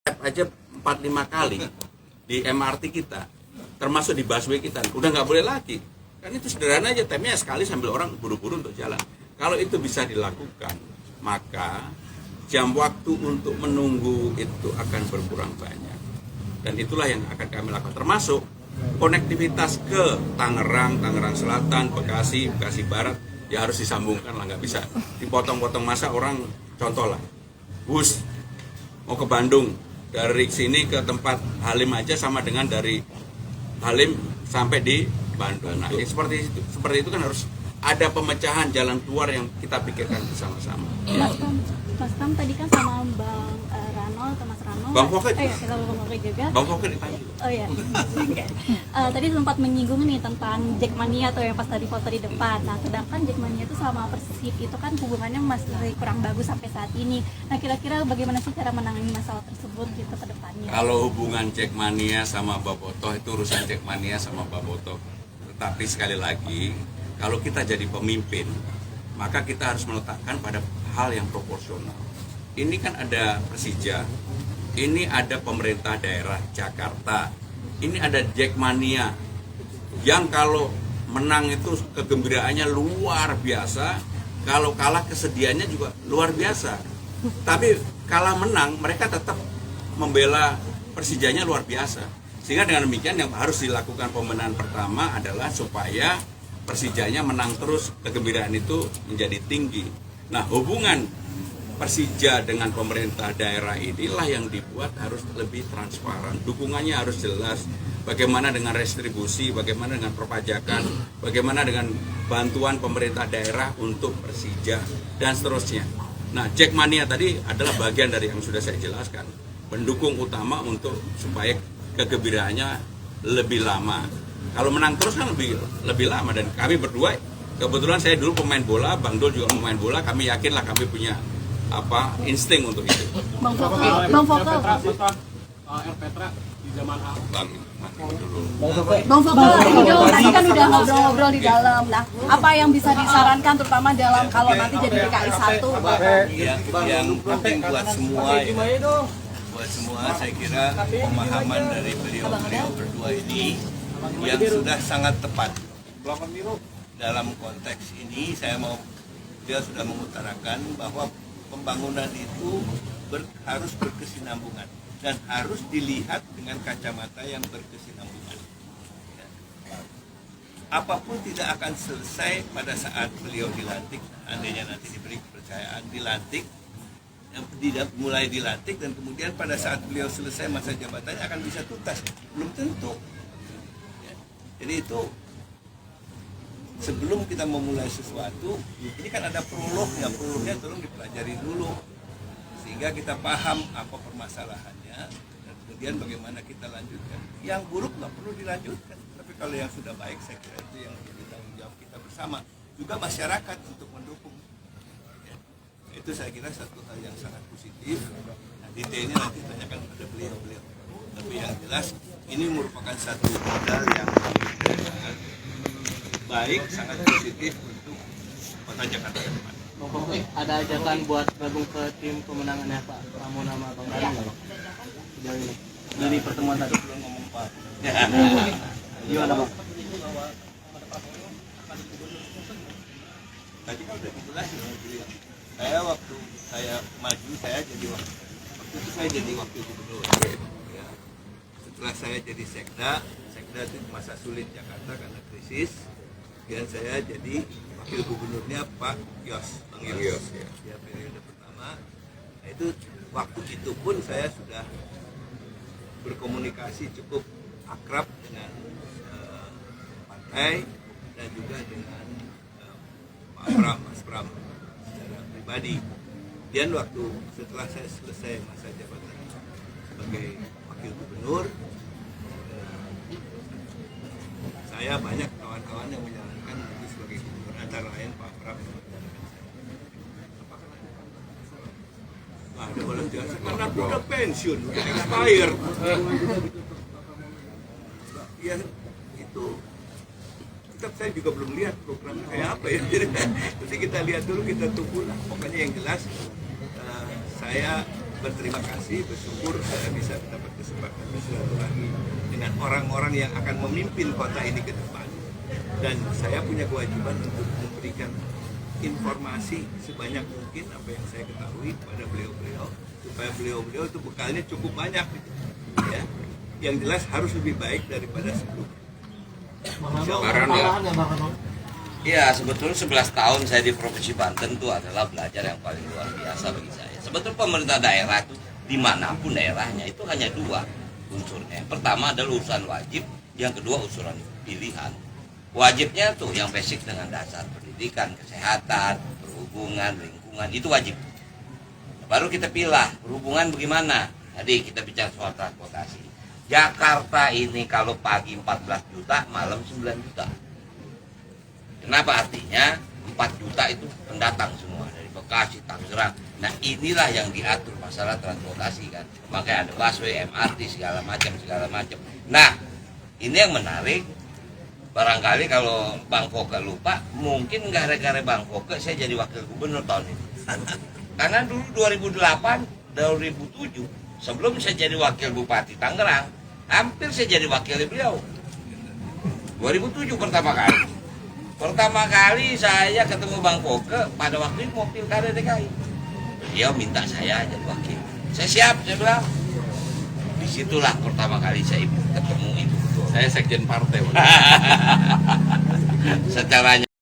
aja 4-5 kali di MRT kita, termasuk di busway kita, udah nggak boleh lagi. Kan itu sederhana aja, temnya sekali sambil orang buru-buru untuk jalan. Kalau itu bisa dilakukan, maka jam waktu untuk menunggu itu akan berkurang banyak. Dan itulah yang akan kami lakukan, termasuk konektivitas ke Tangerang, Tangerang Selatan, Bekasi, Bekasi Barat, ya harus disambungkan lah, nggak bisa dipotong-potong. Masa orang, contoh lah, bus mau ke Bandung, dari sini ke tempat Halim aja sama dengan dari Halim sampai di Bandung. Nah, seperti itu kan harus ada pemecahan jalan keluar yang kita pikirkan bersama-sama. Mas Tam tadi kan sama Bang Rano atau Mas Rano. Bang Foket. Kita Bang Foket juga. Bang Foket ditanya. Oh iya. Tadi sempat menyinggung nih tentang Jackmania atau yang pas tadi foto di depan. Nah, sedangkan Jackmania itu sama Persib itu kan hubungannya masih kurang bagus sampai saat ini. Nah, kira-kira bagaimana sih cara menangani masalah tersebut gitu ke depannya? Kalau hubungan Jackmania sama Bobotoh itu urusan Jackmania sama Bobotoh. Tetapi sekali lagi, kalau kita jadi pemimpin, maka kita harus meletakkan pada hal yang proporsional. Ini kan ada Persija, ini ada pemerintah daerah Jakarta, ini ada Jackmania yang kalau menang itu kegembiraannya luar biasa, kalau kalah kesedihannya juga luar biasa. Tapi kalah menang mereka tetap membela Persijanya luar biasa. Sehingga dengan demikian yang harus dilakukan pembenahan pertama adalah supaya Persijanya menang terus, kegembiraan itu menjadi tinggi. Nah, hubungan Persija dengan pemerintah daerah inilah yang dibuat harus lebih transparan. Dukungannya harus jelas. Bagaimana dengan restribusi, bagaimana dengan perpajakan, bagaimana dengan bantuan pemerintah daerah untuk Persija, dan seterusnya. Nah, Jackmania tadi adalah bagian dari yang sudah saya jelaskan. Pendukung utama untuk supaya kegembiraannya lebih lama. Kalau menang terus kan lebih lama, dan kami berdua kebetulan saya dulu pemain bola, Bang Dul juga pemain bola, kami yakinlah kami punya insting untuk itu. Bang Fokel. R. Petra di zaman Bang dulu. Bang Fokel, tadi kan udah ngobrol-ngobrol di dalam. Nah, apa yang bisa disarankan terutama dalam kalau nanti jadi DKI 1? Yang penting buat semua ya. Buat semua saya kira pemahaman dari beliau berdua ini yang sudah sangat tepat. Dalam konteks ini dia sudah mengutarakan bahwa pembangunan itu harus berkesinambungan dan harus dilihat dengan kacamata yang berkesinambungan. Apapun tidak akan selesai pada saat beliau dilantik, andainya nanti diberi kepercayaan dilantik, mulai dilantik dan kemudian pada saat beliau selesai masa jabatannya akan bisa tuntas, belum tentu. Jadi itu sebelum kita memulai sesuatu, ini kan ada prolognya tolong dipelajari dulu sehingga kita paham apa permasalahannya dan kemudian bagaimana kita lanjutkan. Yang buruk nggak perlu dilanjutkan, tapi kalau yang sudah baik saya kira itu yang menjadi tanggung jawab kita bersama, juga masyarakat untuk mendukung. Ya. Itu saya kira satu hal yang sangat positif. Nah, detailnya nanti tanyakan pada beliau. Tapi yang jelas ini merupakan satu modal yang sangat baik, sangat positif untuk Kota Jakarta ke depan. Ada ajakan buat gabung ke tim pemenangannya Pak Pramono sama Bang Rano nggak Bang? Sejauh ini dari pertemuan tadi Belum ngomong Pak. Gimana Bang? Tadi kan udah dijelasin sama beliau. Saya waktu saya maju waktu itu saya jadi wakil gubernur. Ya. Setelah saya jadi sekda itu masa sulit Jakarta karena krisis. Dan saya jadi wakil gubernurnya Pak Yos, Bang Yos. Ya, periode pertama. Nah, itu waktu itu pun saya sudah berkomunikasi cukup akrab dengan partai dan juga dengan Mas Pram secara pribadi. Dan waktu setelah saya selesai masa jabatan sebagai wakil gubernur, saya banyak kawan-kawan yang menyarankan itu sebagai gubernur, antara lain Pak Pram. Ada boleh jelasin karena aku udah pensiun, udah expired. Ya itu tetap saya juga belum lihat programnya kayak apa ya. Jadi kita lihat dulu, kita tunggu lah. Pokoknya yang jelas saya berterima kasih, bersyukur saya bisa mendapat kesempatan bersilaturahmi dengan orang-orang yang akan memimpin kota ini ke depan. Dan saya punya kewajiban untuk memberikan informasi sebanyak mungkin apa yang saya ketahui pada beliau-beliau, supaya beliau-beliau itu bekalnya cukup banyak gitu. Ya. Yang jelas harus lebih baik daripada sebelumnya. Ya, sebetulnya 11 tahun saya di Provinsi Banten itu adalah belajar yang paling luar biasa bagi saya. Sebetulnya pemerintah daerah itu dimanapun daerahnya itu hanya dua unsurnya. Yang pertama adalah urusan wajib, yang kedua urusan pilihan. Wajibnya tuh yang basic dengan dasar pendidikan, kesehatan, perhubungan, lingkungan, itu wajib. Baru kita pilih perhubungan bagaimana. Tadi kita bicara soal transportasi. Jakarta ini kalau pagi 14 juta, malam 9 juta. Kenapa? Artinya 4 juta itu pendatang semua dari Bekasi, Tangerang. Nah inilah yang diatur masalah transportasi kan. Makanya ada busway, MRT segala macam. Nah ini yang menarik. Barangkali kalau Bang Foke lupa, mungkin gara-gara Bang Foke saya jadi wakil gubernur tahun ini. Karena dulu 2008, 2007 sebelum saya jadi wakil Bupati Tangerang, hampir saya jadi wakil beliau. 2007 pertama kali. Pertama kali saya ketemu Bang Foke pada waktu itu mau pilkada DKI. Dia minta saya jadi wakil. Saya siap, saya bilang. Disitulah pertama kali saya ketemu ibu. Saya sekjen partai. Secaranya.